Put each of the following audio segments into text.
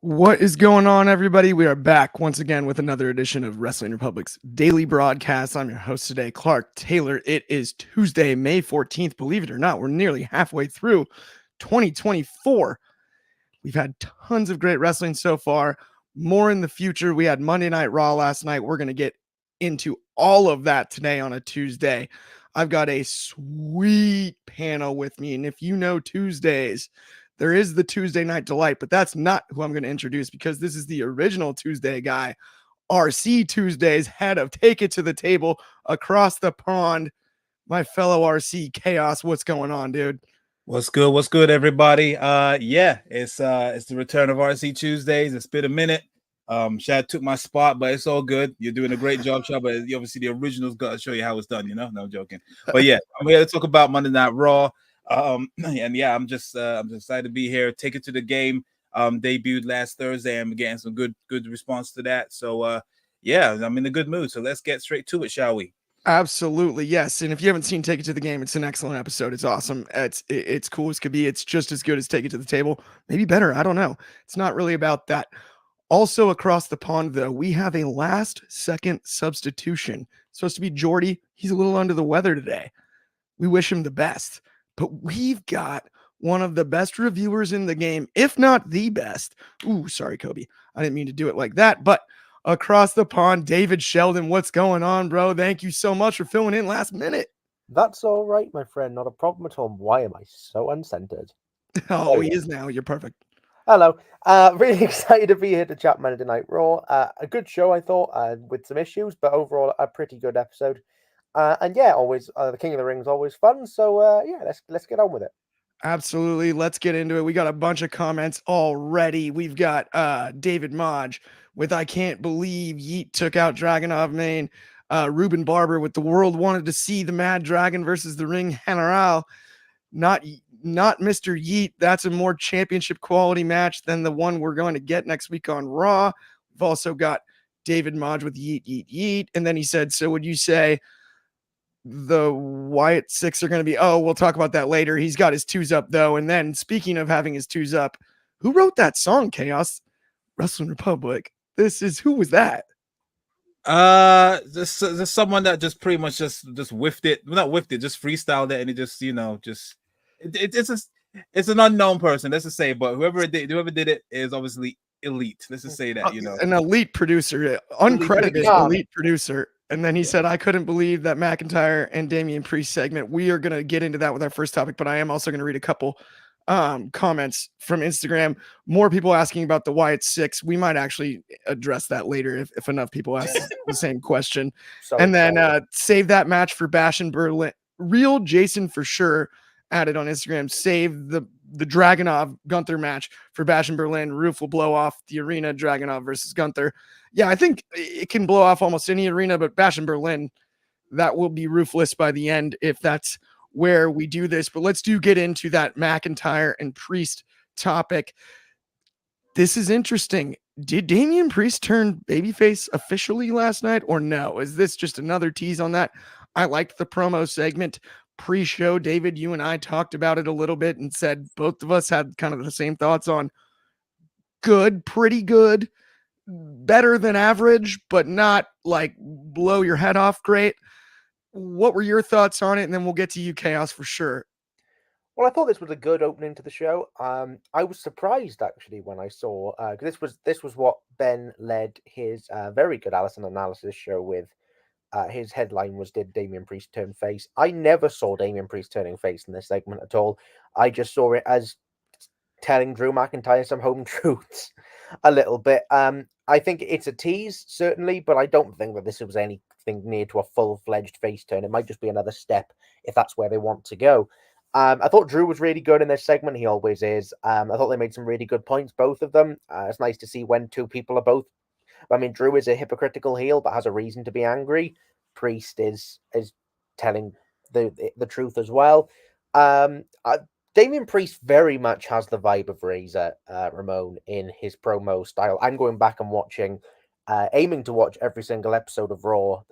What is going on, everybody? We are back once again with another edition of Wrestling Republic's daily broadcast. I'm your host today, Clark Taylor. It is Tuesday, May 14th. Believe it or not, we're nearly halfway through 2024. We've had tons of great wrestling so far. More in the future. We had Monday Night Raw last night. We're going to get into all of that today on a Tuesday. I've got a sweet panel with me. And if you know Tuesdays, there is the Tuesday Night Delight, but that's not who I'm going to introduce because this is the original Tuesday guy, RC Tuesdays, head of Take It to the Table across the pond. My fellow RC Chaos, what's going on, dude? What's good? What's good, everybody? It's the return of RC Tuesdays. It's been a minute. Shad took my spot, but it's all good. You're doing a great job, Shad. But obviously, the original's got to show you how it's done. No, I'm joking. But yeah, I'm here to talk about Monday Night Raw. I'm just excited to be here. Take It to the Game. Debuted last Thursday. I'm getting some good response to that. So I'm in a good mood. So let's get straight to it, shall we? Absolutely, yes. And if you haven't seen Take It to the Game, it's an excellent episode. It's awesome. It's cool as could be. It's just as good as Take It to the Table, maybe better. I don't know. It's not really about that. Also across the pond, though, we have a last-second substitution. It's supposed to be Jordy. He's a little under the weather today. We wish him the best. But we've got one of the best reviewers in the game, if not the best. Ooh, sorry, Kobe. I didn't mean to do it like that. But across the pond, David Sheldon, what's going on, bro? Thank you so much for filling in last minute. That's all right, my friend. Not a problem at all. Why am I so uncentered? Oh, he is now. You're perfect. Hello. Really excited to be here to chat Monday Night Raw. A good show, I thought, with some issues, but overall a pretty good episode. Always the King of the Ring is always fun. So let's get on with it. Absolutely. Let's get into it. We got a bunch of comments already. We've got David Modge with "I can't believe Yeet took out Dragunov main." Ruben Barber with "The world wanted to see the Mad Dragon versus the Ring General. Not Mr. Yeet. That's a more championship quality match than the one we're going to get next week on Raw." We've also got David Modge with "Yeet, Yeet, Yeet." And then he said, "So would you say the Wyatt Six are going to be..." Oh, we'll talk about that later. He's got his twos up, though. And then speaking of having his twos up, who wrote that song, Chaos? Wrestling Republic. Who was that? There's someone that just pretty much just whiffed it. Not whiffed it, just freestyled it, and it just, it's an unknown person, let's just say, but whoever did it is obviously elite. Let's just say that, An elite producer, uncredited elite producer. And then he said, "I couldn't believe that McIntyre and Damian Priest segment." We are going to get into that with our first topic, but I am also going to read a couple comments from Instagram. More people asking about the Wyatt Six. We might actually address that later if enough people ask the same question. Save that match for Bash in Berlin. Real Jason for sure added on Instagram, "Save the Dragunov Gunther match for Bash in Berlin. Roof will blow off the arena. Dragunov versus Gunther." Yeah, I think it can blow off almost any arena, but Bash in Berlin, that will be roofless by the end if that's where we do this. But let's get into that McIntyre and Priest topic. This is interesting. Did Damian Priest turn babyface officially last night or no? Is this just another tease on that? I liked the promo segment pre-show. David, you and I talked about it a little bit and said both of us had kind of the same thoughts on good, pretty good, better than average, but not like blow your head off great. What were your thoughts on it? And then we'll get to you, Chaos, for sure. Well, I thought this was a good opening to the show. I was surprised actually when I saw this was what Ben led his very good Allison analysis show with. His headline was, "Did Damian Priest turn face?" I never saw Damian Priest turning face in this segment at all. I just saw it as telling Drew McIntyre some home truths a little bit. I think it's a tease, certainly, but I don't think that this was anything near to a full-fledged face turn. It might just be another step if that's where they want to go. I thought Drew was really good in this segment. He always is. I thought they made some really good points, both of them. It's nice to see when two people are both... I mean, Drew is a hypocritical heel, but has a reason to be angry. Priest is telling the truth as well. Damian Priest very much has the vibe of Razor Ramon in his promo style. I'm going back and watching, aiming to watch every single episode of Raw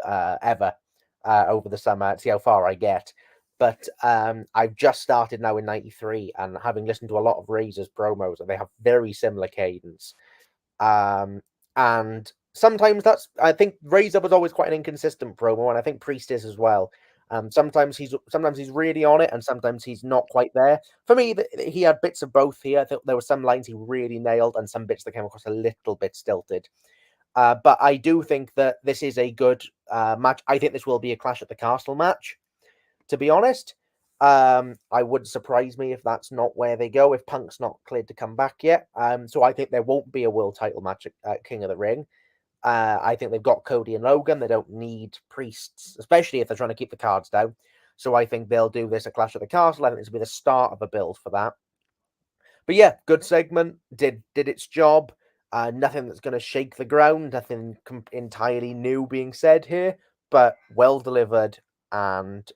ever over the summer to see how far I get. But I've just started now in '93, and having listened to a lot of Razor's promos, and they have very similar cadence. And sometimes I think Razor was always quite an inconsistent promo, and I think Priest is as well. Sometimes he's really on it, and sometimes he's not quite there. For me, he had bits of both here. I think there were some lines he really nailed, and some bits that came across a little bit stilted. But I do think that this is a good match. I think this will be a Clash at the Castle match. To be honest, I would surprise me if that's not where they go. If Punk's not cleared to come back yet, so I think there won't be a world title match at King of the Ring. I think they've got Cody and Logan. They don't need Priests, especially if they're trying to keep the cards down. So I think they'll do this at Clash at the Castle. I think this will be the start of a build for that. But yeah, good segment. Did its job. Nothing that's going to shake the ground. Nothing entirely new being said here, but well delivered and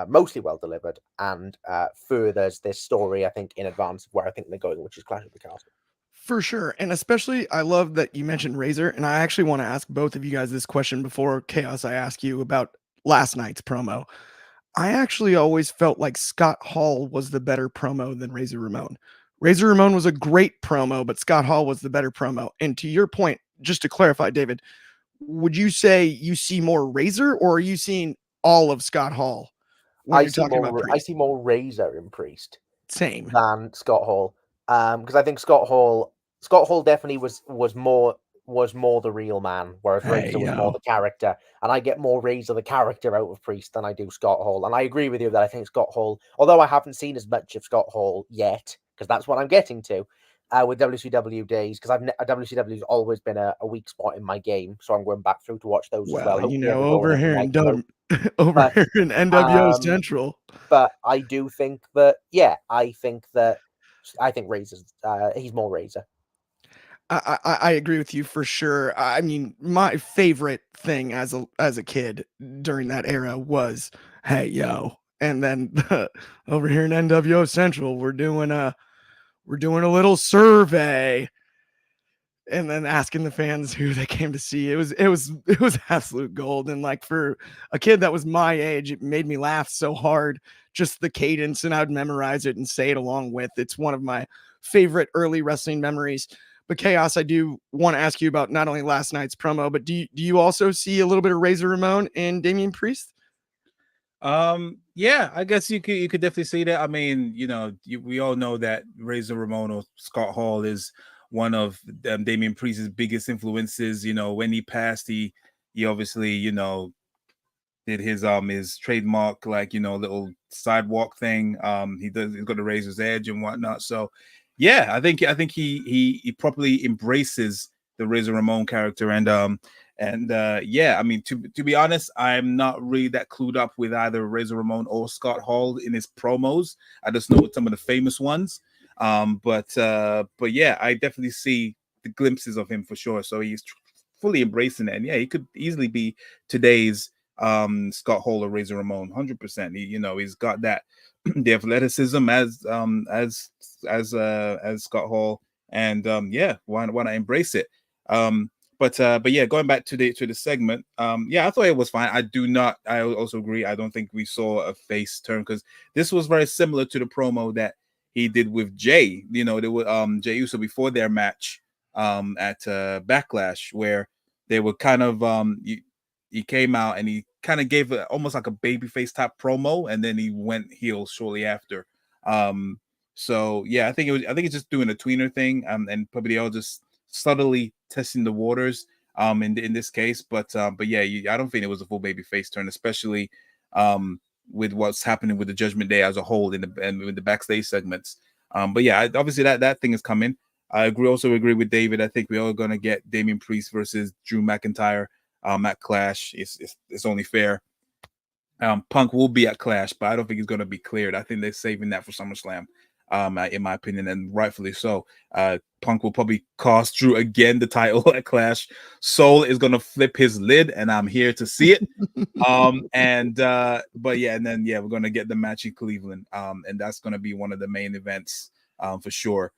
mostly well delivered, and furthers this story, I think, in advance of where I think they're going, which is Clash at the Castle. For sure. And especially, I love that you mentioned Razor. And I actually want to ask both of you guys this question before Chaos. I ask you about last night's promo. I actually always felt like Scott Hall was the better promo than Razor Ramon. Razor Ramon was a great promo, but Scott Hall was the better promo. And to your point, just to clarify, David, would you say you see more Razor, or are you seeing all of Scott Hall when you're talking about Priest? I see more Razor in Priest. Same. Than Scott Hall. Because I think Scott Hall definitely was more the real man, whereas Razor was more the character. And I get more Razor the character out of Priest than I do Scott Hall. And I agree with you that I think Scott Hall, although I haven't seen as much of Scott Hall yet, because that's what I'm getting to with WCW days, because WCW's always been a weak spot in my game, so I'm going back through to watch those as well. Over here in here in NWO Central. But I do think that, I think Razor's he's more Razor. I agree with you for sure. I mean, my favorite thing as a kid during that era was, hey yo, and then over here in NWO Central, we're doing a little survey, and then asking the fans who they came to see. It was absolute gold. And like, for a kid that was my age, it made me laugh so hard, just the cadence, and I'd memorize it and say it along with. It's one of my favorite early wrestling memories. But Chaos, I do want to ask you about not only last night's promo, but do you also see a little bit of Razor Ramon and Damian Priest? Yeah, I guess you could definitely see that. I mean, we all know that Razor Ramon or Scott Hall is one of Damian Priest's biggest influences. When he passed, he obviously, did his trademark, like, little sidewalk thing. He's got the Razor's Edge and whatnot. So yeah, I think he properly embraces the Razor Ramon character. And yeah, I mean, to be honest, I'm not really that clued up with either Razor Ramon or Scott Hall in his promos. I just know some of the famous ones. But yeah, I definitely see the glimpses of him for sure. So he's fully embracing it. And yeah, he could easily be today's Scott Hall or Razor Ramon, 100%. He's got that the athleticism as Scott Hall, and yeah, why not embrace it? But yeah, going back to the segment, yeah, I thought it was fine. I also agree. I don't think we saw a face turn, because this was very similar to the promo that he did with Jey. There were Jey Uso before their match at Backlash, where they were kind of he came out and he kind of gave almost like a babyface type promo, and then he went heel shortly after. So yeah, I think it's just doing a tweener thing, and probably all just subtly testing the waters in this case. But yeah, I don't think it was a full babyface turn, especially with what's happening with the Judgment Day as a whole and with the backstage segments. But yeah, obviously that thing is coming. I also agree with David. I think we are going to get Damian Priest versus Drew McIntyre at Clash. It's only fair. Punk will be at Clash, but I don't think he's going to be cleared. I think they're saving that for SummerSlam. in my opinion, and rightfully so. Punk will probably cost Drew again the title at Clash. Soul is gonna flip his lid, and I'm here to see it. But yeah, and then we're gonna get the match in Cleveland, and that's gonna be one of the main events, for sure.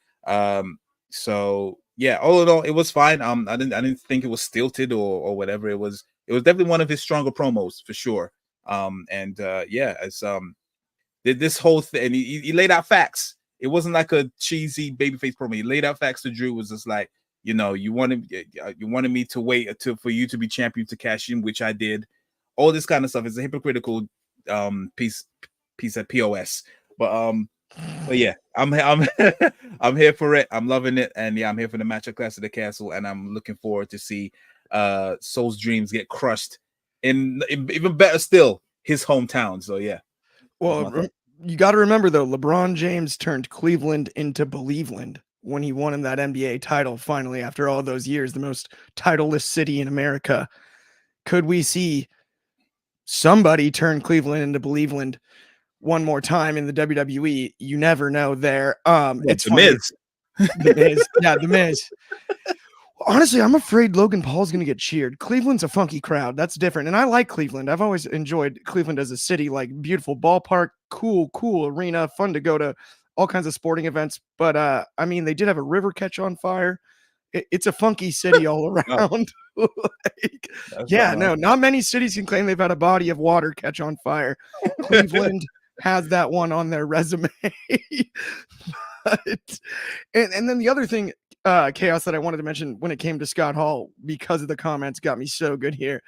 So yeah, all in all, it was fine. I didn't think it was stilted or whatever. It was definitely one of his stronger promos for sure. This whole thing, and he laid out facts. It wasn't like a cheesy babyface promo. He laid out facts to Drew. Was just like, you wanted me to wait for you to be champion to cash in, which I did. All this kind of stuff. It's a hypocritical piece at POS. But yeah, I'm I'm here for it. I'm loving it, and yeah, I'm here for the match at Clash of the Castle, and I'm looking forward to see Soul's dreams get crushed in even better still, his hometown. So yeah. Well, you got to remember though, LeBron James turned Cleveland into Believeland when he won him that NBA title finally after all those years, the most titleless city in America. Could we see somebody turn Cleveland into Believeland one more time in the WWE? You never know there. It's the Miz. The Miz. Yeah, the Miz. Honestly, I'm afraid Logan Paul's going to get cheered. Cleveland's a funky crowd. That's different. And I like Cleveland. I've always enjoyed Cleveland as a city, like beautiful ballpark, cool arena, fun to go to all kinds of sporting events. But I mean, they did have a river catch on fire. It's a funky city all around. Not many cities can claim they've had a body of water catch on fire. Cleveland has that one on their resume. And then the other thing, Chaos, that I wanted to mention when it came to Scott Hall, because of the comments, got me so good here.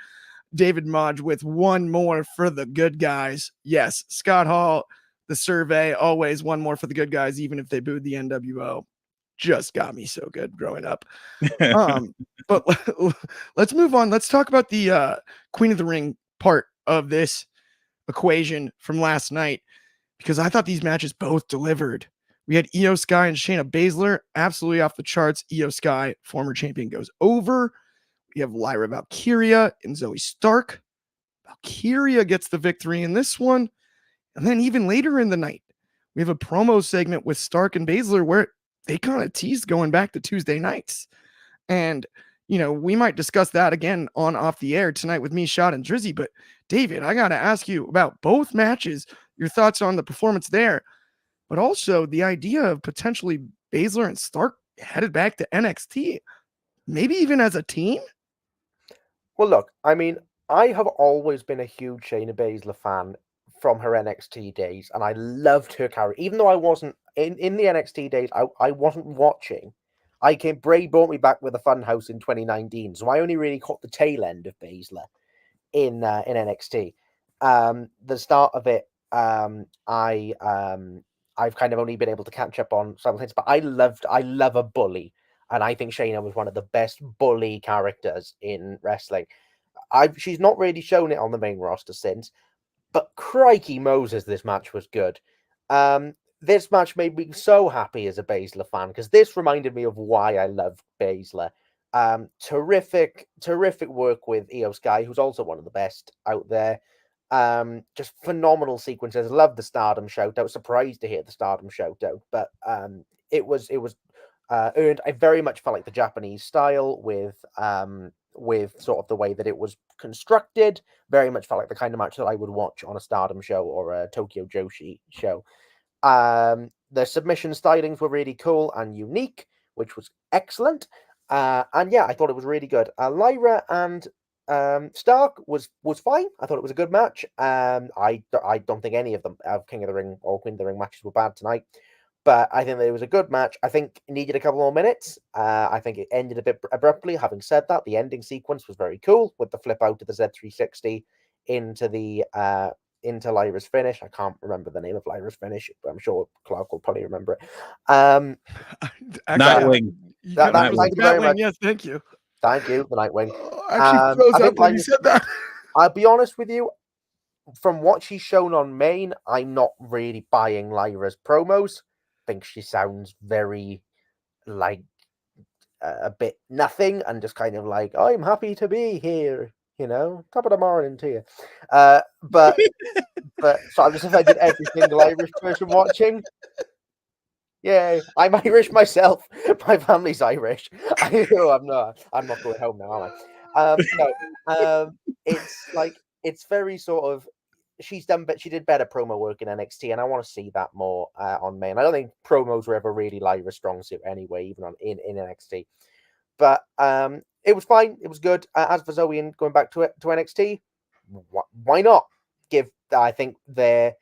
David Modge with one more for the good guys. Yes, Scott Hall, the survey, always one more for the good guys, even if they booed the NWO. Just got me so good growing up. But let's move on. Let's talk about the Queen of the Ring part of this equation from last night, because I thought these matches both delivered. We had Io Sky and Shayna Baszler, absolutely off the charts. Io Sky, former champion, goes over. We have Lyra Valkyria and Zoe Stark. Valkyria gets the victory in this one. And then even later in the night, we have a promo segment with Stark and Baszler where they kind of teased going back to Tuesday nights. And, we might discuss that again on Off the Air tonight with me, Shot, and Drizzy. But David, I got to ask you about both matches, your thoughts on the performance there, but also the idea of potentially Baszler and Stark headed back to NXT, maybe even as a team. Well, look, I mean, I have always been a huge Shayna Baszler fan from her NXT days, and I loved her character. Even though I wasn't in the NXT days, I wasn't watching. Bray brought me back with a Funhouse in 2019, so I only really caught the tail end of Baszler in NXT. The start of it, I've kind of only been able to catch up on some things, but I love a bully, and I think Shayna was one of the best bully characters in wrestling. She's not really shown it on the main roster since, but crikey Moses, this match was good. This match made me so happy as a Baszler fan, because this reminded me of why I love Baszler. Terrific work with Io Sky, who's also one of the best out there. Just phenomenal sequences. Love the Stardom shout out. Surprised to hear the Stardom shout out, but it was earned. I very much felt like the Japanese style with sort of the way that it was constructed. Very much felt like the kind of match that I would watch on a Stardom show or a Tokyo Joshi show. The submission stylings were really cool and unique, which was excellent. And yeah, I thought it was really good. Lyra and Stark was fine. I thought it was a good match. I don't think any of them King of the Ring or Queen of the Ring matches were bad tonight, but I think that it was a good match. I think it needed a couple more minutes. I think it ended a bit abruptly. Having said that, the ending sequence was very cool with the flip out of the Z360 into Lyra's finish. I can't remember the name of Lyra's finish, but I'm sure Clark will probably remember it. Nightwing. Thank you very much. Yes, thank you. Thank you, the Nightwing. I actually froze up when you said that. I'll be honest with you. From what she's shown on main, I'm not really buying Lyra's promos. I think she sounds very like a bit nothing and just kind of like, I'm happy to be here, top of the morning to you. But so I've just offended every single Irish person watching. Yeah, I'm Irish myself. My family's Irish. I'm not. I'm not going home now, am I? No. It's like it's very sort of. She's done, but she did better promo work in NXT, and I want to see that more on Main. I don't think promos were ever really Lyra's strong suit anyway, even in NXT. But it was fine. It was good. As for Zoe and going back to NXT, why not? I think they're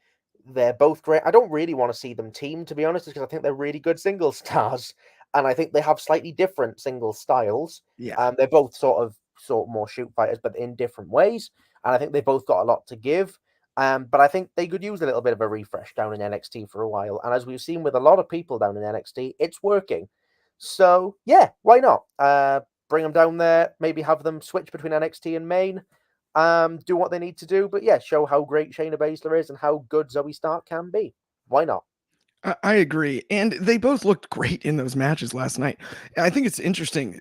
both great. I don't really want to see them team, to be honest, because I think they're really good single stars, and I think they have slightly different single styles. Yeah, They're both sort of more shoot fighters, but in different ways. And I think they both got a lot to give. But I think they could use a little bit of a refresh down in NXT for a while. And as we've seen with a lot of people down in NXT, it's working. So yeah, why not? Bring them down there, maybe have them switch between NXT and Main, do what they need to do. But yeah, show how great Shayna Baszler is and how good Zoe Stark can be. Why not? I agree. And they both looked great in those matches last night. I think it's interesting.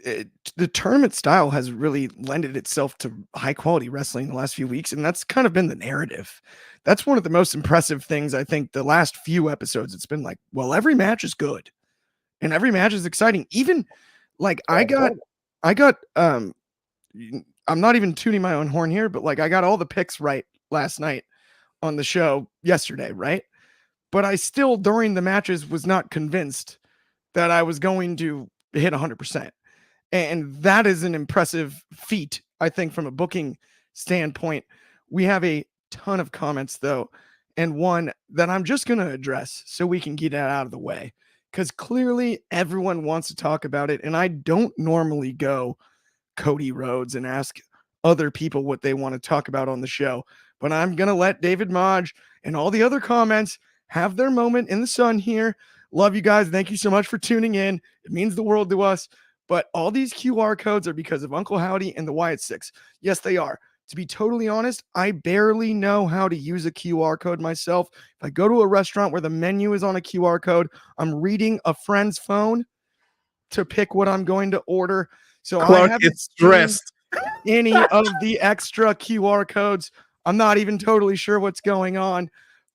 The tournament style has really lended itself to high quality wrestling in the last few weeks. And that's kind of been the narrative. That's one of the most impressive things. I think the last few episodes, it's been like, well, every match is good and every match is exciting. Even like I got, I'm not even tooting my own horn here, but like I got all the picks right last night on the show yesterday, right? But I still, during the matches, was not convinced that I was going to hit 100%. And that is an impressive feat, I think, from a booking standpoint. We have a ton of comments, though, and one that I'm just going to address so we can get that out of the way, because clearly everyone wants to talk about it. And I don't normally go Cody Rhodes and ask other people what they want to talk about on the show, but I'm going to let David Modge and all the other comments have their moment in the sun here. Love you guys. Thank you so much for tuning in. It means the world to us. But all these QR codes are because of Uncle Howdy and the Wyatt Six. Yes, they are. To be totally honest, I barely know how to use a QR code myself. If I go to a restaurant where the menu is on a QR code, I'm reading a friend's phone to pick what I'm going to order. So Clark I haven't is stressed. any of the extra QR codes. I'm not even totally sure what's going on,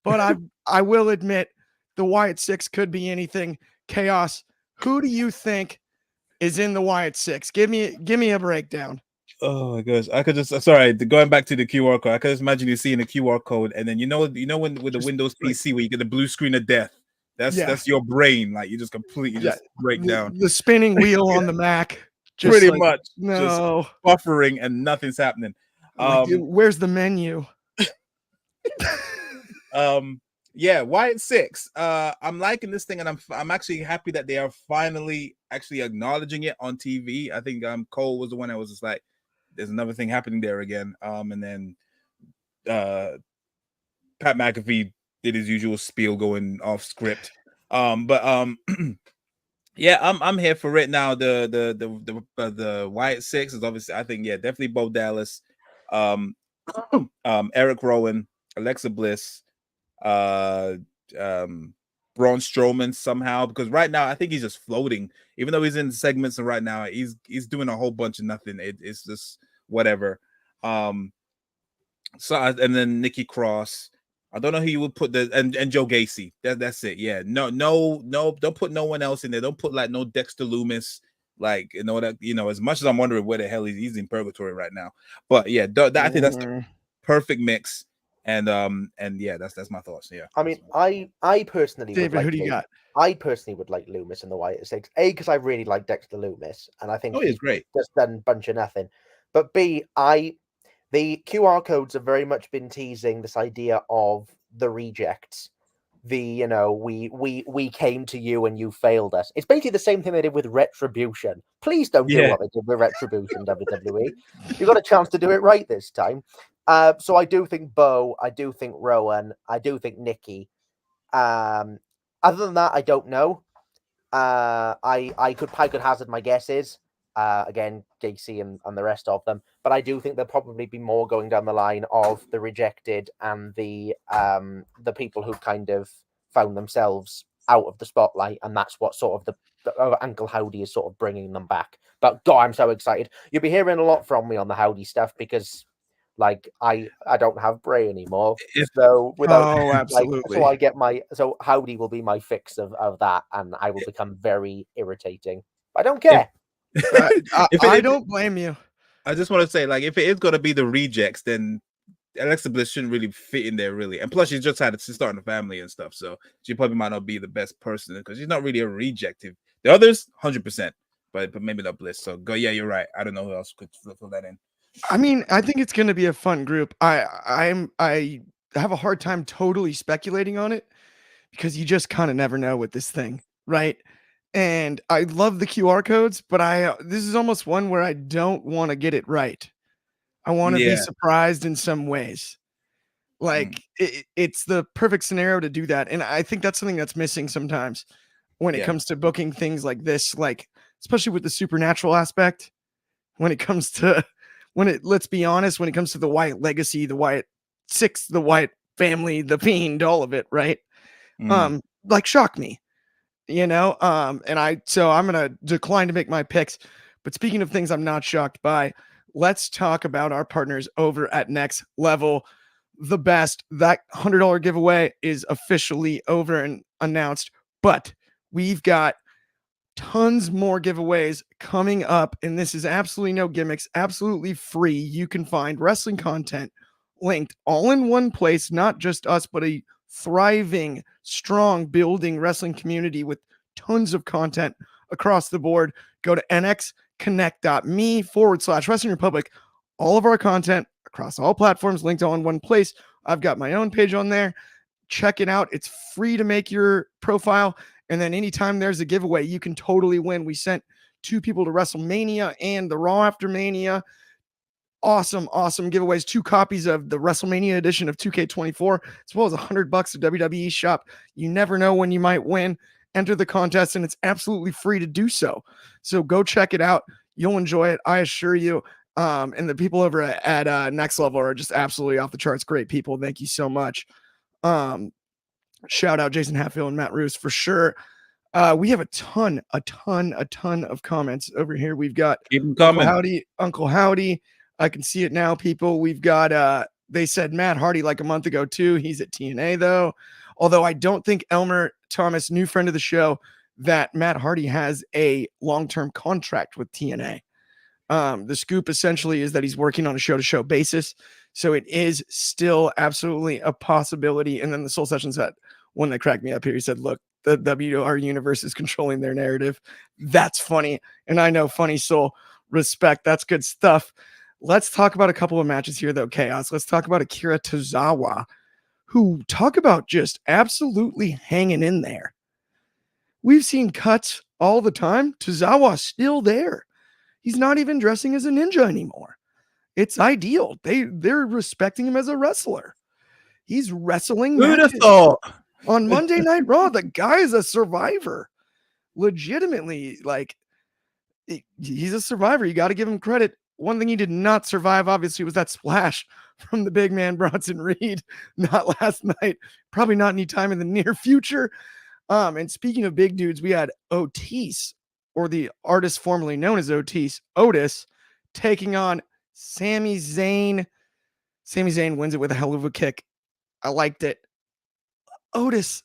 but I will admit the Wyatt Six could be anything. Chaos. Who do you think is in the Wyatt Six? Give me a breakdown. Oh my gosh, I could just going back to the QR code. I could just imagine you seeing the QR code, and then you know when with the Windows PC where you get the blue screen of death. That's your brain, like you just completely just break down. The spinning wheel on the Mac. Just Pretty like, much, no, just buffering and nothing's happening. Where's the menu? Yeah, Wyatt Six. I'm liking this thing, and I'm actually happy that they are finally actually acknowledging it on TV. I think Cole was the one that was just like, there's another thing happening there again. And then Pat McAfee did his usual spiel going off script. Yeah, I'm here for it now. The Wyatt Six is obviously, I think, definitely Bo Dallas, Eric Rowan, Alexa Bliss, Braun Strowman somehow, because right now I think he's just floating, even though he's in segments, and right now he's doing a whole bunch of nothing. It's just whatever. And then Nikki Cross. I don't know who you would put and Joe Gacy. That's it. Yeah. No. Don't put no one else in there. Don't put like no Dexter Loomis. Like, as much as I'm wondering where the hell he's in purgatory right now. But yeah, I think that's the perfect mix. And yeah, that's my thoughts. Yeah. I mean, I personally David, would like who do you got? I personally would like Loomis in the Wyatt Six. A, because I really like Dexter Loomis, and I think he's great. Just done a bunch of nothing. But B, the QR codes have very much been teasing this idea of the rejects. We came to you and you failed us. It's basically the same thing they did with Retribution. Please don't do what they did with Retribution, WWE. You got a chance to do it right this time. So I do think Bo, I do think Rowan, I do think Nikki. Other than that, I don't know. I could hazard my guesses. Again, Gacy and the rest of them, but I do think there'll probably be more going down the line of the rejected and the people who kind of found themselves out of the spotlight, and that's what sort of the Uncle Howdy is sort of bringing them back. But God, I'm so excited! You'll be hearing a lot from me on the Howdy stuff because Like I don't have Bray anymore, If- so without absolutely. so I get so Howdy will be my fix of that, and I will become very irritating. I don't care. I don't blame you. I just want to say, like, if it is going to be the rejects, then Alexa Bliss shouldn't really fit in there, really. And plus, she's just she's starting a family and stuff, so she probably might not be the best person because she's not really a reject. The others, 100%, but maybe not Bliss. So go, yeah, you're right. I don't know who else could fill that in. I mean, I think it's going to be a fun group. I have a hard time totally speculating on it because you just kind of never know with this thing, right? And I love the QR codes, but this is almost one where I don't want to get it right. I want to be surprised in some ways. Like it's the perfect scenario to do that. And I think that's something that's missing sometimes when it comes to booking things like this, like especially with the supernatural aspect, when it comes to let's be honest, when it comes to the Wyatt legacy, the Wyatt Six, the Wyatt family, the Fiend, all of it, right? Like shock me, and I'm gonna decline to make my picks. But speaking of things I'm not shocked by, let's talk about our partners over at Next Level. The best. That $100 giveaway is officially over and announced, but we've got tons more giveaways coming up, and this is absolutely no gimmicks, absolutely free. You can find wrestling content linked all in one place, not just us, but a thriving, strong, building wrestling community with tons of content across the board. Go to nxconnect.me/Wrestling Republic. All of our content across all platforms linked all in one place. I've got my own page on there. Check it out. It's free to make your profile. And then anytime there's a giveaway, you can totally win. We sent 2 people to WrestleMania and the Raw After Mania. Awesome giveaways. 2 copies of the WrestleMania edition of 2K24, as well as $100 of WWE shop. You never know when you might win. Enter the contest, and it's absolutely free to do so. So go check it out. You'll enjoy it, I assure you. And the people over at Next Level are just absolutely off the charts. Great people. Thank you so much. Shout out Jason Hatfield and Matt Roos for sure. We have a ton of comments over here. We've got Uncle Howdy. I can see it now, people. We've got they said Matt Hardy like a month ago too. He's at TNA though. Although I don't think Elmer Thomas, new friend of the show, that Matt Hardy has a long-term contract with TNA. The scoop essentially is that he's working on a show-to-show basis. So it is still absolutely a possibility. And then the Soul Sessions had one that cracked me up here. He said, look, the WR universe is controlling their narrative. That's funny. And I know Funny Soul, respect. That's good stuff. Let's talk about a couple of matches here, though, Chaos. Let's talk about Akira Tozawa, who talk about just absolutely hanging in there. We've seen cuts all the time. Tozawa's still there. He's not even dressing as a ninja anymore. It's ideal. They're respecting him as a wrestler. He's wrestling matches on Monday Night Raw. The guy is a survivor. Legitimately, like, he's a survivor. You got to give him credit. One thing he did not survive, obviously, was that splash from the big man Bronson Reed. Not last night. Probably not anytime in the near future. And speaking of big dudes, we had Otis, or the artist formerly known as Otis, taking on Sami Zayn. Sami Zayn wins it with a hell of a kick. I liked it. Otis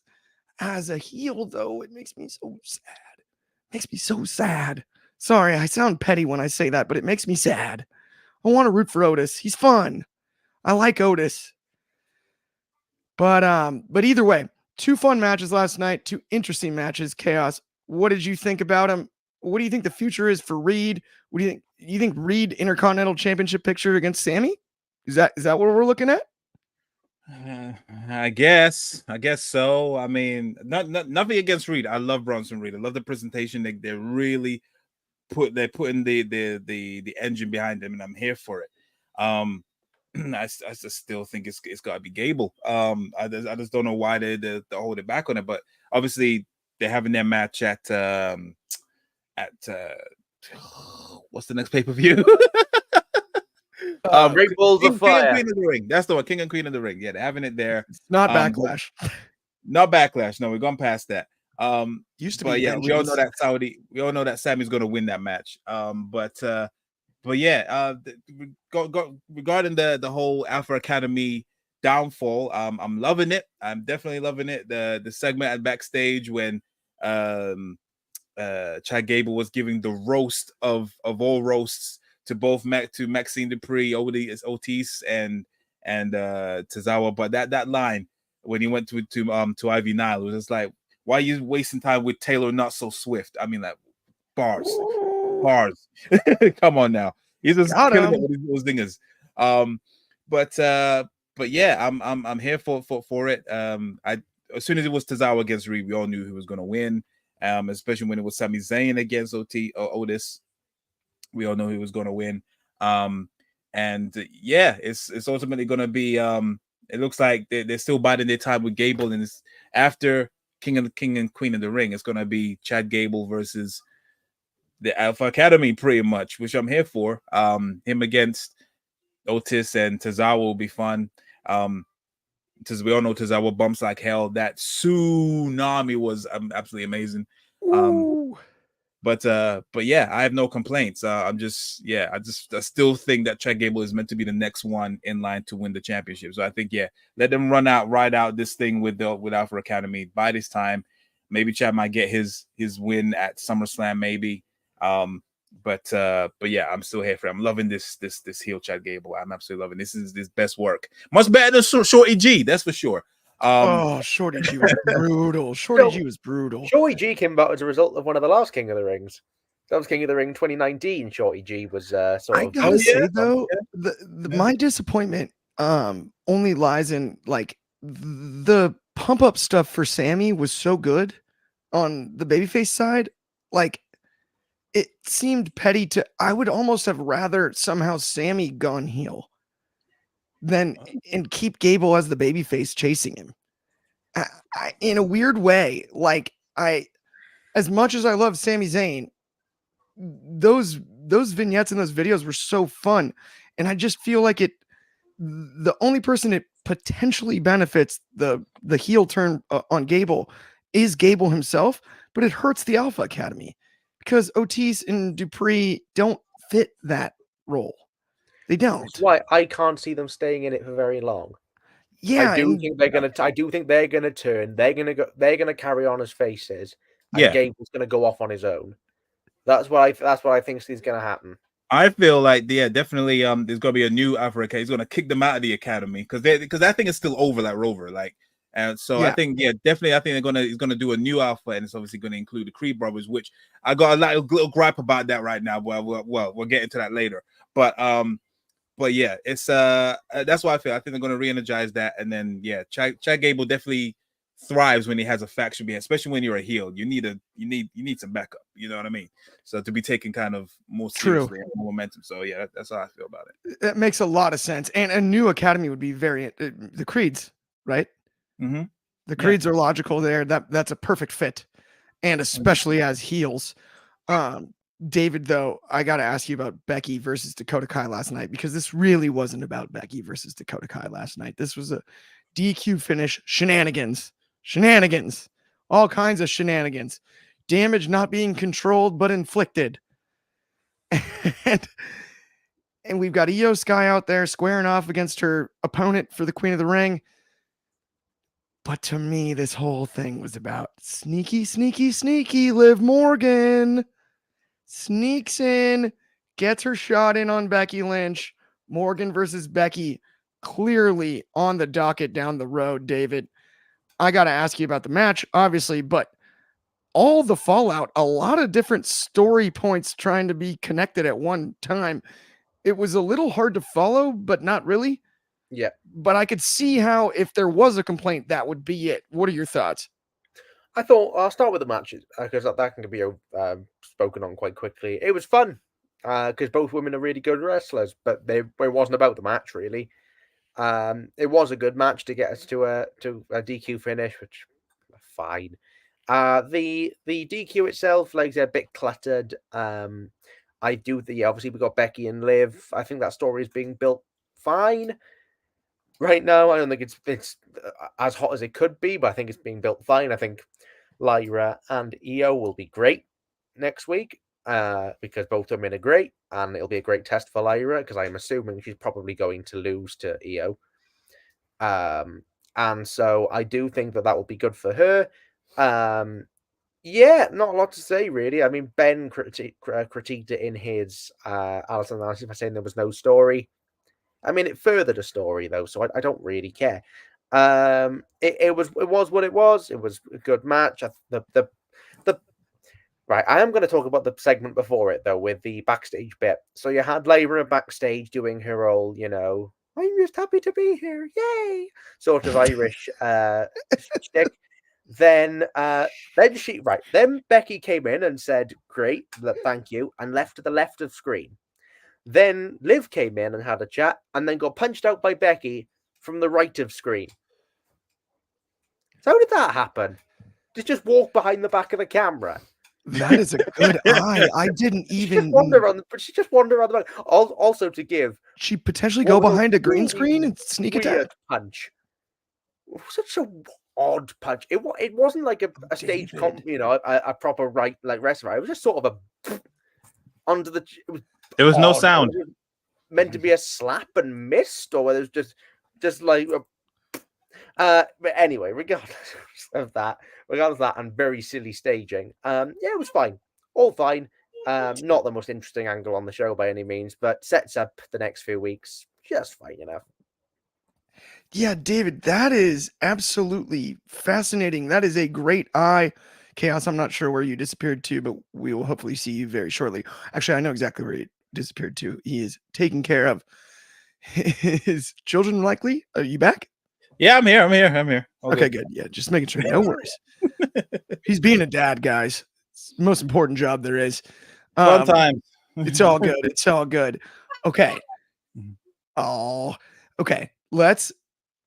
as a heel, though, it makes me so sad. Makes me so sad. Sorry, I sound petty when I say that, but it makes me sad. I want to root for Otis. He's fun. I like Otis. But either way, 2 fun matches last night, 2 interesting matches. Chaos. What did you think about them? What do you think the future is for Reed? What do you think? You think Reed Intercontinental Championship picture against Sammy? Is that what we're looking at? I guess so. I mean, nothing against Reed. I love Bronson Reed. I love the presentation. They really they're putting the engine behind him, and I'm here for it. I just still think it's got to be Gable. I just don't know why they hold it back on it, but obviously they're having their match at what's the next pay-per-view? Great Balls of Fire. King and Queen of the Ring. That's the one. King and Queen of the Ring. Yeah, they're having it there. It's not Backlash. Not Backlash. No, we're gone past that. Used to but be. Yeah, we all know that Sammy's going to win that match. But yeah, regarding the whole Alpha Academy downfall, I'm loving it. I'm definitely loving it. The segment at backstage when Chad Gable was giving the roast of all roasts to both Maxine Dupree, Otis, and Tozawa. But that line when he went to Ivy Nile was just like, why are you wasting time with Taylor Not So Swift? I mean, like bars. Come on now. He's just killing it with those dingers. But yeah, I'm here for it. As soon as it was Tozawa against Reed, we all knew who was going to win. Especially when it was Sami Zayn against Otis, we all know he was going to win. And yeah, it's ultimately going to be. It looks like they're still biding their time with Gable, and it's after King and Queen of the Ring. It's going to be Chad Gable versus the Alpha Academy, pretty much, which I'm here for. Him against Otis and Tozawa will be fun. Because we all know Tozawa bumps like hell. That tsunami was absolutely amazing. But yeah, I have no complaints. I still think that Chad Gable is meant to be the next one in line to win the championship. So I think, yeah, let them ride out this thing with Alpha Academy by this time. Maybe Chad might get his win at SummerSlam, maybe. But yeah, I'm still here for it. I'm loving this heel Chad Gable. I'm absolutely loving this. Is this best work. Much better than Shorty G, that's for sure. Shorty G was brutal. Shorty G was brutal. Shorty G came about as a result of one of the last King of the Rings. That was King of the Ring 2019. Shorty G was I gotta say though, my disappointment only lies in like the pump up stuff for Sammy was so good on the babyface side. Like it seemed petty I would almost have rather somehow Sammy gone heel than and keep Gable as the babyface chasing him. In a weird way, like as much as I love Sami Zayn, those vignettes and those videos were so fun, and I just feel like the only person it potentially benefits the heel turn on Gable is Gable himself, but it hurts the Alpha Academy because Otis and Dupree don't fit that role. They don't. That's why I can't see them staying in it for very long. Yeah, I do think they're gonna turn. They're gonna carry on as faces. And Gable's gonna go off on his own. That's what I think is gonna happen. I feel like definitely there's gonna be a new Alpha Academy. He's gonna kick them out of the academy because that thing is still over like Rover. Like and so I think definitely I think he's gonna do a new Alpha, and it's obviously gonna include the Creed brothers, which I got a little gripe about that right now. Well, we'll get into that later. But yeah, it's that's why I feel. I think they're gonna re-energize that, and then Chad Gable definitely thrives when he has a faction behind, especially when you're a heel. You need some backup. You know what I mean? So to be taken kind of more seriously, more momentum. So yeah, that's how I feel about it. That makes a lot of sense. And a new academy would be the Creeds, right? Mm-hmm. The Creeds are logical there. That's a perfect fit, and especially as heels. David, though, I got to ask you about Becky versus Dakota Kai last night, because this really wasn't about Becky versus Dakota Kai last night. This was a DQ finish, shenanigans, all kinds of shenanigans, damage not being controlled but inflicted. And we've got Io Sky out there squaring off against her opponent for the Queen of the Ring. But to me, this whole thing was about sneaky Liv Morgan. Sneaks in, gets her shot in on Becky Lynch. Morgan versus Becky, clearly on the docket down the road, David. I got to ask you about the match, obviously, but all the fallout, a lot of different story points trying to be connected at one time. It was a little hard to follow, but not really. Yeah. But I could see how if there was a complaint, that would be it. What are your thoughts? I thought I'll start with the matches because that can be spoken on quite quickly. It was fun because both women are really good wrestlers, but it wasn't about the match really. It was a good match to get us to a DQ finish, which fine. The DQ itself, like I said, a bit cluttered. I do think obviously we got Becky and Liv. I think that story is being built fine. Right now, I don't think it's as hot as it could be, but I think it's being built fine. I think Lyra and Io will be great next week. because both women are great, and it'll be a great test for Lyra because I'm assuming she's probably going to lose to Io. And so I do think that will be good for her. Yeah, not a lot to say really. I mean, Ben critiqued it in his Allison analysis by saying there was no story. I mean, it furthered a story though, so I don't really care. It was what it was. It was a good match. Right, I am going to talk about the segment before it though, with the backstage bit. So you had Lyra backstage doing her old, I'm just happy to be here, yay, sort of Irish shtick. Then Becky came in and said, "Great, thank you," and left to the left of screen. Then Liv came in and had a chat, and then got punched out by Becky from the right of screen. So how did that happen? Just walk behind the back of the camera. That is a good eye. I didn't even She just wandered around the back. Also to give. She potentially go behind a green screen and sneak attack. Punch. Such a odd punch. It wasn't like a stage comp, a proper wrestler. It was just sort of a under the. There was no sound. Was meant to be a slap and missed, or whether it was just like a. But anyway, regardless of that, and very silly staging, it was fine, all fine. Not the most interesting angle on the show by any means, but sets up the next few weeks just fine enough. Yeah, David, that is absolutely fascinating. That is a great eye. Chaos, I'm not sure where you disappeared to, but we will hopefully see you very shortly. Actually, I know exactly where he disappeared to. He is taking care of his children, likely. Are you back? Yeah, I'm here. Okay, good. Yeah, just making sure. No worries. He's being a dad, guys. It's the most important job there is. Sometimes. It's all good. It's all good. Okay. Oh, okay. Let's,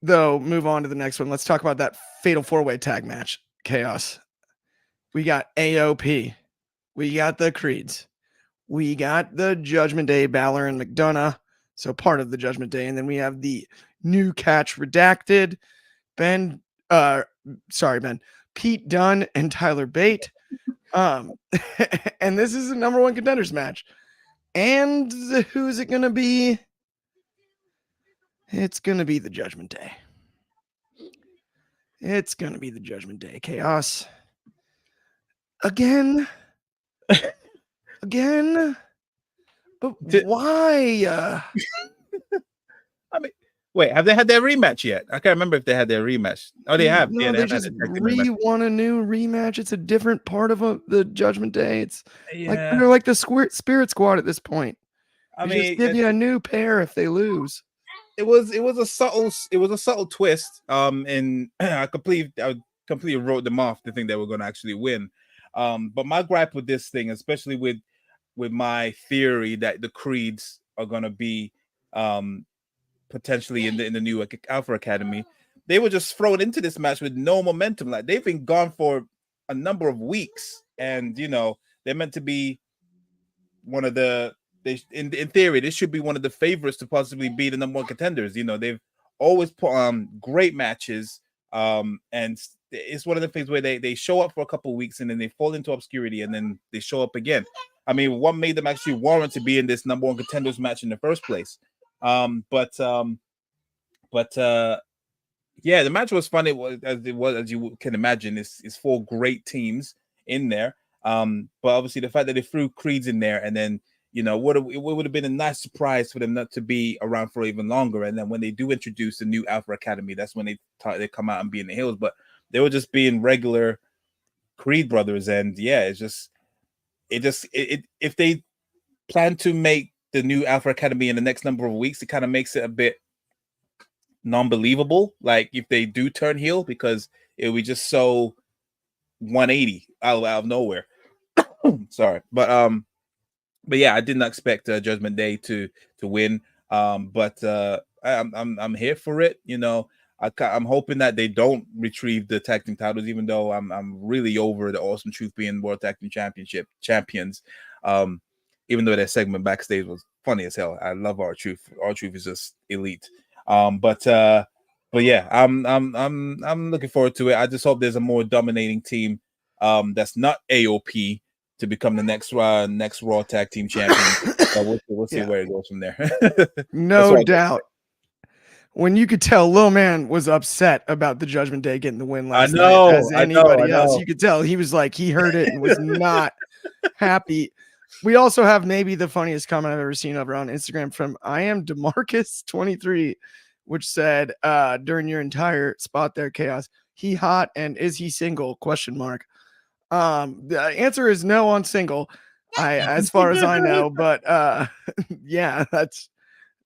though, move on to the next one. Let's talk about that fatal four-way tag match. Chaos. We got AOP. We got the Creeds. We got the Judgment Day, Balor and McDonough. So part of the Judgment Day. And then we have the new catch redacted. Pete Dunne and Tyler Bate. And this is the number one contenders match. And who is it going to be? It's going to be the Judgment Day. It's going to be the Judgment Day. Chaos. Again. But why? I mean, wait, have they had their rematch yet? I can't remember if they had their rematch. Oh, they have. No, yeah, they just want a new rematch. It's a different part of the Judgment Day. It's like they're like the Spirit Squad at this point. I mean, just give you a new pair if they lose. It was a subtle twist. And I completely wrote them off to think they were going to actually win. But my gripe with this thing, especially with my theory that the Creeds are going to be potentially in the new Alpha Academy, they were just thrown into this match with no momentum. Like, they've been gone for a number of weeks, and they're meant to be one of the. In theory, this should be one of the favorites to possibly be the number one contenders. They've always put on great matches, and it's one of the things where they show up for a couple of weeks and then they fall into obscurity and then they show up again. I mean, what made them actually warrant to be in this number one contenders match in the first place? But yeah, the match was fun. It was as you can imagine. It's four great teams in there. But obviously the fact that they threw Creeds in there and then it would have been a nice surprise for them not to be around for even longer. And then when they do introduce the new Alpha Academy, that's when they come out and be in the hills. But they were just being regular Creed brothers, and yeah, if they plan to make the new Alpha Academy in the next number of weeks, it kind of makes it a bit non-believable. Like if they do turn heel, because it would be just so 180 out of nowhere. Sorry, but yeah, I did not expect Judgment Day to win. But I'm here for it. I'm hoping that they don't retrieve the tag team titles, even though I'm really over the Awesome Truth being World Tag Team Championship champions. Even though that segment backstage was funny as hell. I love R-Truth. R-Truth is just elite. But yeah, I'm looking forward to it. I just hope there's a more dominating team that's not AOP to become the next Raw Tag Team Champion. So we'll see where it goes from there. No doubt. When you could tell Lil Man was upset about the Judgment Day getting the win last night as anybody else, you could tell he was like, he heard it and was not happy. We also have maybe the funniest comment I've ever seen over on Instagram from I am DeMarcus23, which said, during your entire spot there, Chaos, he hot and is he single? ? The answer is no on single. As far as I know, but yeah, that's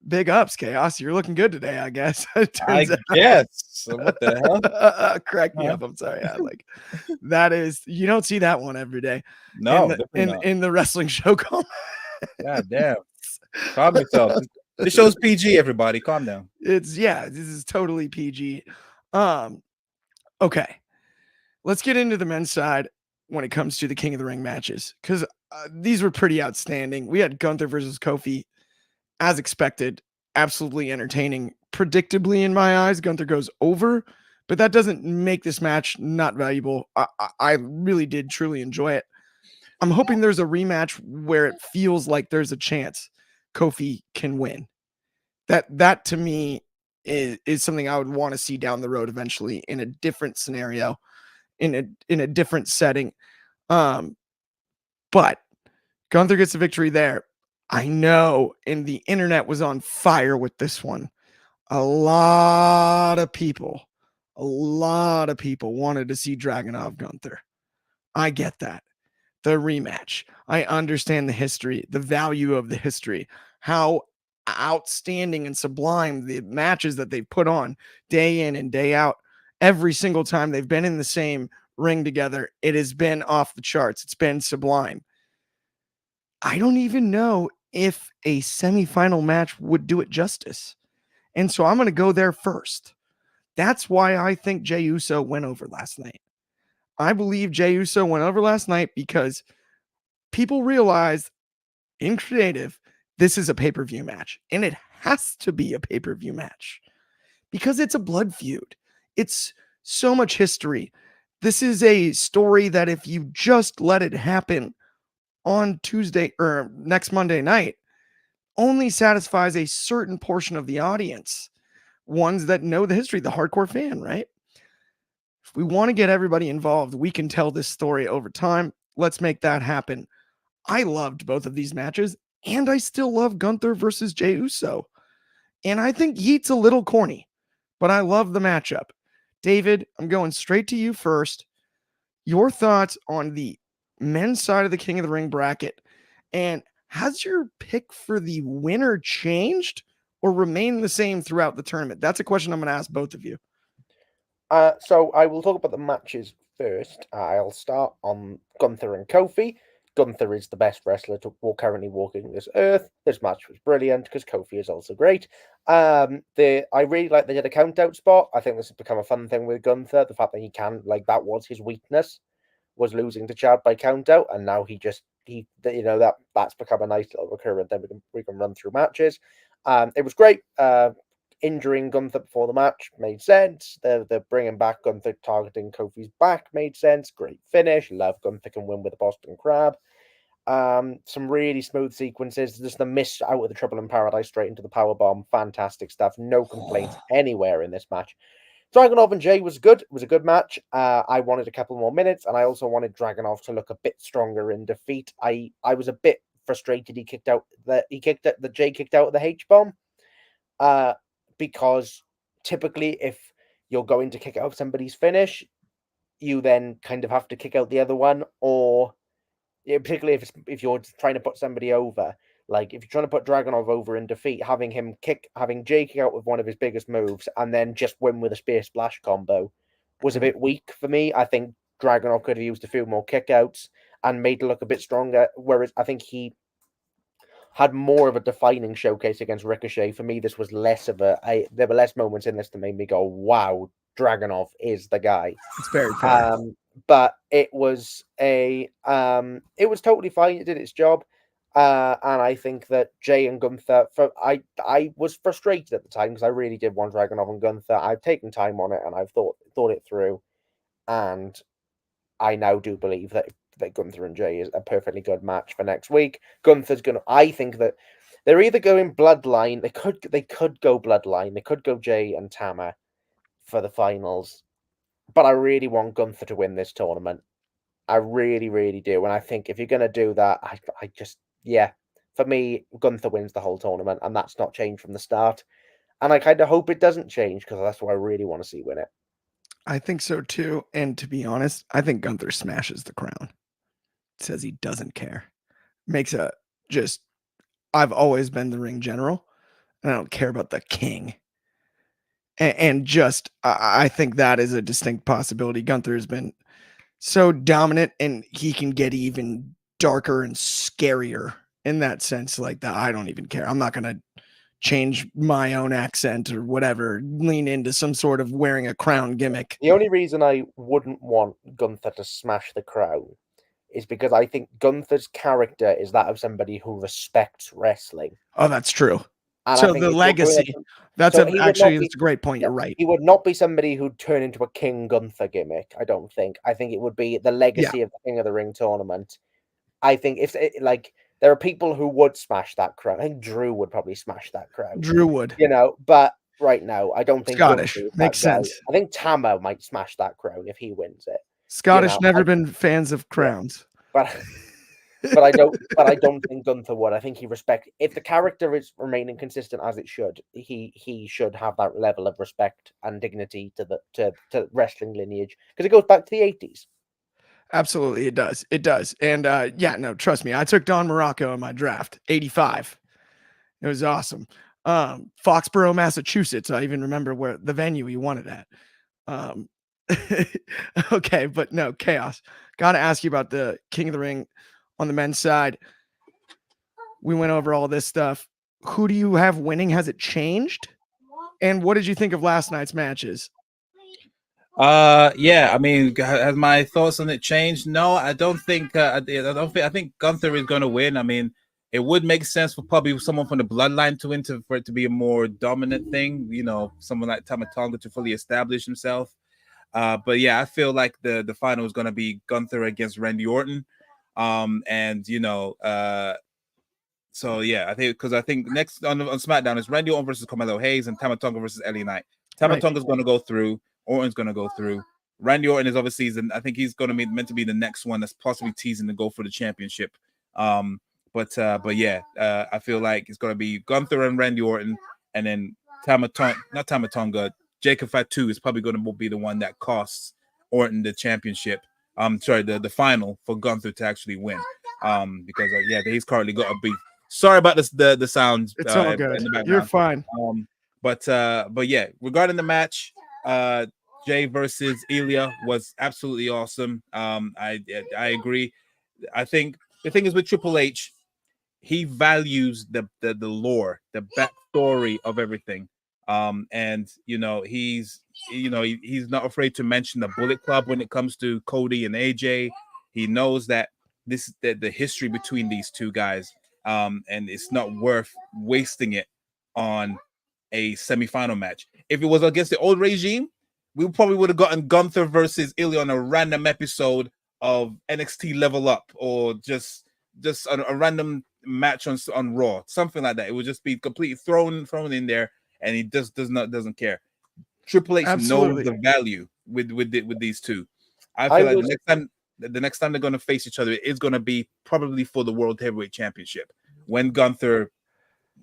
big ups, Chaos. You're looking good today, I guess. I guess. What the hell? Crack me up. I'm sorry. Like that is, you don't see that one every day. No, in the wrestling show. God damn. Calm yourself. This show's PG, everybody. Calm down. This is totally PG. Okay. Let's get into the men's side when it comes to the King of the Ring matches, because these were pretty outstanding. We had Gunther versus Kofi, as expected, absolutely entertaining. Predictably, in my eyes, Gunther goes over, but that doesn't make this match not valuable. I really did truly enjoy it. I'm hoping there's a rematch where it feels like there's a chance Kofi can win. That to me is something I would want to see down the road eventually in a different scenario, in a different setting. But Gunther gets the victory there. I know, and the internet was on fire with this one. A lot of people wanted to see Dragunov Gunther. I get that. The rematch. I understand the history, the value of the history, how outstanding and sublime the matches that they've put on day in and day out. Every single time they've been in the same ring together, it has been off the charts. It's been sublime. I don't even know if a semifinal match would do it justice. And so I'm going to go there first. That's why I think Jey Uso went over last night. I believe Jey Uso went over last night because people realized in creative, this is a pay-per-view match. And it has to be a pay-per-view match because it's a blood feud. It's so much history. This is a story that if you just let it happen on Tuesday or next Monday night, only satisfies a certain portion of the audience, ones that know the history, the hardcore fan, right? If we want to get everybody involved, we can tell this story over time. Let's make that happen. I loved both of these matches, and I still love Gunther versus Jey Uso. And I think Yeet's a little corny, but I love the matchup. David, I'm going straight to you first. Your thoughts on the men's side of the King of the Ring bracket, and has your pick for the winner changed or remained the same throughout the tournament? That's a question I'm going to ask both of you. So I will talk about the matches first. I'll start on Gunther and Kofi. Gunther is the best wrestler currently walking this earth. This match was brilliant because Kofi is also great. I really like they did a count out spot. I think this has become a fun thing with Gunther. The fact that he can, like, that was his weakness, was losing to Chad by count out, and now that's become a nice little recurrent. Then we can run through matches. It was great. Injuring Gunther before the match made sense. They're bringing back Gunther, targeting Kofi's back made sense. Great finish. Love Gunther can win with the Boston Crab. Some really smooth sequences. Just the miss out of the Trouble in Paradise straight into the powerbomb. Fantastic stuff. No complaints anywhere in this match. Dragunov and Jey was good. It was a good match. I wanted a couple more minutes, and I also wanted Dragunov to look a bit stronger in defeat. I was a bit frustrated Jey kicked out the H-bomb. Because typically if you're going to kick out somebody's finish, you then kind of have to kick out the other one, or particularly if you're trying to put somebody over, like if you're trying to put Dragunov over in defeat, having Jey kick out with one of his biggest moves and then just win with a spear splash combo was a bit weak for me. I think Dragunov could have used a few more kickouts and made it look a bit stronger, whereas I think he had more of a defining showcase against Ricochet. For me, this was less of there were less moments in this that made me go, wow, Dragunov is the guy. It's very fair. But it was totally fine. It did its job. And I think that Jey and Gunther, I was frustrated at the time because I really did want Dragunov and Gunther. I've taken time on it and I've thought it through. And I now do believe that that Gunther and Jey is a perfectly good match for next week. Gunther's gonna. I think that they're either going Bloodline. They could go Bloodline. They could go Jey and Tama for the finals. But I really want Gunther to win this tournament. I really, really do. And I think if you're gonna do that, I just for me, Gunther wins the whole tournament, and that's not changed from the start. And I kind of hope it doesn't change because that's what I really want to see win it. I think so too. And to be honest, I think Gunther smashes the crown. Says he doesn't care. Makes a just, I've always been the ring general, and I don't care about the king. And just, I think that is a distinct possibility. Gunther has been so dominant, and he can get even darker and scarier in that sense. Like that, I don't even care. I'm not going to change my own accent or whatever, lean into some sort of wearing a crown gimmick. The only reason I wouldn't want Gunther to smash the crown is because I think Gunther's character is that of somebody who respects wrestling. Oh, that's true. And so the legacy, that's so that's a great point. You're right. He would not be somebody who'd turn into a King Gunther gimmick. I don't think. I think it would be the legacy of the King of the Ring tournament. I think if there are people who would smash that crown. I think Drew would probably smash that crown. Drew would, but right now I don't think Scottish makes sense. I think Tama might smash that crown if he wins it. Scottish never been fans of crowns, but I don't think Gunther would. I think he respect if the character is remaining consistent as it should. He should have that level of respect and dignity to wrestling lineage because it goes back to the 80s. Absolutely, it does. It does. And trust me, I took Don Morocco in my draft, 85. It was awesome. Foxborough, Massachusetts. I even remember where the venue he won it at. Okay, but no, Chaos. Got to ask you about the King of the Ring on the men's side. We went over all this stuff. Who do you have winning? Has it changed? And what did you think of last night's matches? I mean, has my thoughts on it changed? No, I don't think. I think Gunther is going to win. I mean, it would make sense for probably someone from the bloodline to win for it to be a more dominant thing. You know, someone like Tama Tonga to fully establish himself. But yeah, I feel like the final is going to be Gunther against Randy Orton. So yeah, I think next on SmackDown is Randy Orton versus Carmelo Hayes and Tama Tonga versus LA Knight. Tama Tonga is going to go through. Orton's going to go through. Randy Orton is obviously, I think he's going to be meant to be the next one that's possibly teasing to go for the championship. But yeah, I feel like it's going to be Gunther and Randy Orton, and then not Tama Tonga, Jacob Fatu is probably going to be the one that costs Orton the championship. The final for Gunther to actually win. Because he's currently got a beef. Sorry about the sound. It's all good. You're fine. But yeah, regarding the match, Jey versus Ilja was absolutely awesome. I agree. I think the thing is with Triple H, he values the lore, the backstory of everything. And he's not afraid to mention the Bullet Club when it comes to Cody and AJ. He knows that the history between these two guys, and it's not worth wasting it on a semifinal match. If it was against the old regime, we probably would have gotten Gunther versus Ilja on a random episode of NXT Level Up, or just a random match on Raw, something like that. It would just be completely thrown in there, and he doesn't care. Triple H knows the value with these two. I feel like the next time they're going to face each other is going to be probably for the World Heavyweight Championship when Gunther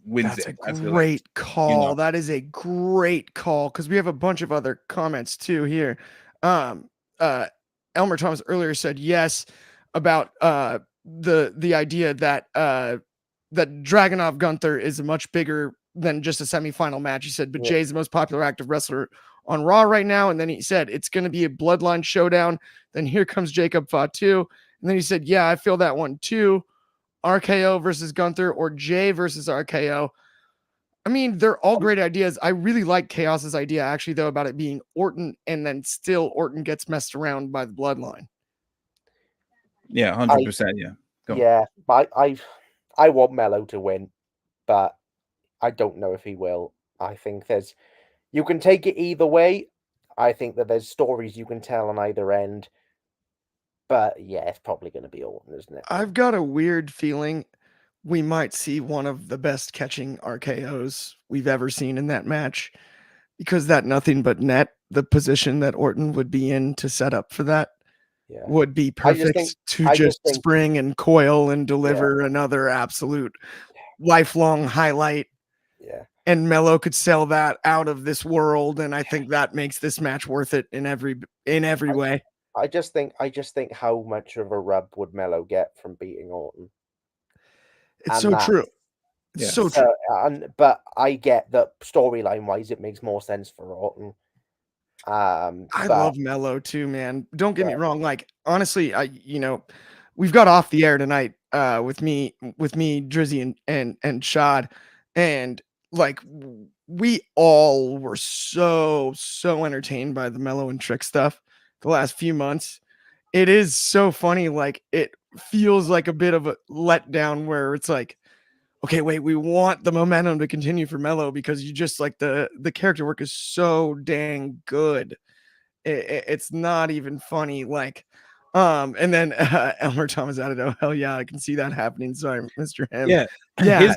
wins. That's a great call. That is a great call, because we have a bunch of other comments too here. Elmer Thomas earlier said yes about the idea that that Dragunov Gunther is much bigger than just a semifinal match. He said, but Jay's the most popular active wrestler on Raw right now. And then he said it's going to be a bloodline showdown. Then here comes Jacob Fatu. And then he said, yeah, I feel that one too. RKO versus Gunther, or Jey versus RKO. I mean, they're all great ideas. I really like Chaos's idea, actually, though, about it being Orton, and then still Orton gets messed around by the bloodline. Yeah, 100%. Yeah. Yeah, I want Mello to win, but I don't know if he will. I think you can take it either way. I think that there's stories you can tell on either end. But yeah, it's probably going to be Orton, isn't it? I've got a weird feeling we might see one of the best catching RKOs we've ever seen in that match, because that nothing but net, the position that Orton would be in to set up for that, would be perfect to just spring and coil and deliver another absolute lifelong highlight. Yeah. And Melo could sell that out of this world, and I think that makes this match worth it in every way. I just think how much of a rub would Melo get from beating Orton? It's so true. It's so true. But I get that storyline wise, it makes more sense for Orton. I love Melo too, man. Don't get me wrong. Like, honestly, we've got off the air tonight with me, Drizzy and Shad, and like we all were so entertained by the Melo and Trick stuff the last few months. It is so funny. Like, it feels like a bit of a letdown where it's like, okay, wait, we want the momentum to continue for Melo because you just like the character work is so dang good. It's not even funny. Like, and then Elmer Thomas added, "Oh hell yeah, I can see that happening." Sorry, Mr. M. Yeah.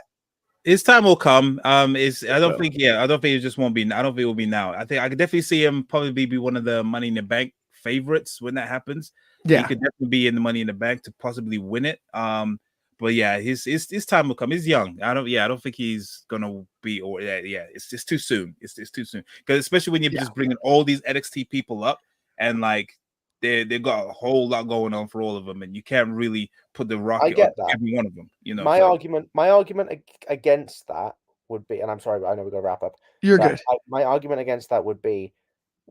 His time will come. I don't think it just won't be. I don't think it will be now. I think I could definitely see him probably be one of the Money in the Bank favorites when that happens. Yeah, he could definitely be in the Money in the Bank to possibly win it. But yeah, his time will come. He's young. I don't think he's gonna be. Or it's just too soon. It's too soon, because especially when you're just bringing all these NXT people up, and like they've got a whole lot going on for all of them, and you can't really put the rocket on every one of them. My argument against that would be, and I'm sorry, but I know we're gonna wrap up. You're good. My argument against that would be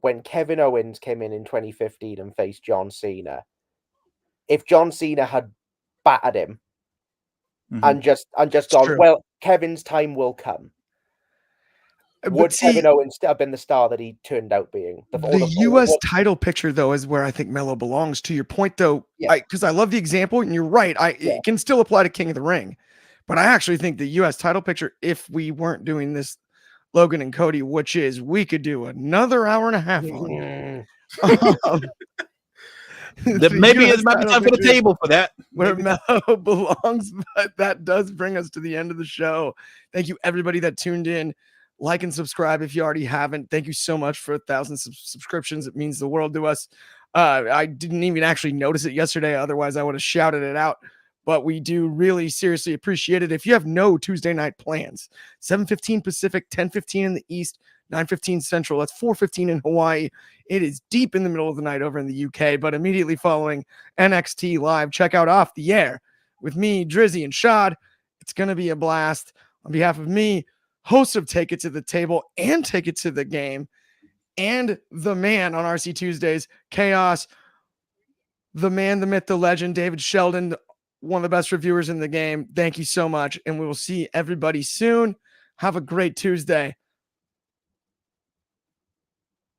when Kevin Owens came in 2015 and faced John Cena. If John Cena had battered him and just gone, well, Kevin's time will come. Would Kevin Owens have been the star that he turned out being? The U.S. title picture, though, is where I think Melo belongs. To your point, though, because I love the example, and you're right. It can still apply to King of the Ring, but I actually think the U.S. title picture, if we weren't doing this Logan and Cody, which is we could do another hour and a half on. Maybe it might be time for the table for that. Where Melo belongs, but that does bring us to the end of the show. Thank you, everybody that tuned in. Like and subscribe if you already haven't. Thank you so much for 1,000 subscriptions. It means the world to us. I didn't even actually notice it yesterday. Otherwise, I would have shouted it out. But we do really seriously appreciate it. If you have no Tuesday night plans, 7:15 Pacific, 10:15 in the East, 9:15 Central. That's 4:15 in Hawaii. It is deep in the middle of the night over in the UK. But immediately following NXT Live, check out Off the Air with me, Drizzy, and Shad. It's going to be a blast. On behalf of me, host of Take It to the Table and Take It to the Game, and the man on RC Tuesdays, Chaos, the man, the myth, the legend, David Sheldon, one of the best reviewers in the game. Thank you so much, and we will see everybody soon. Have a great Tuesday.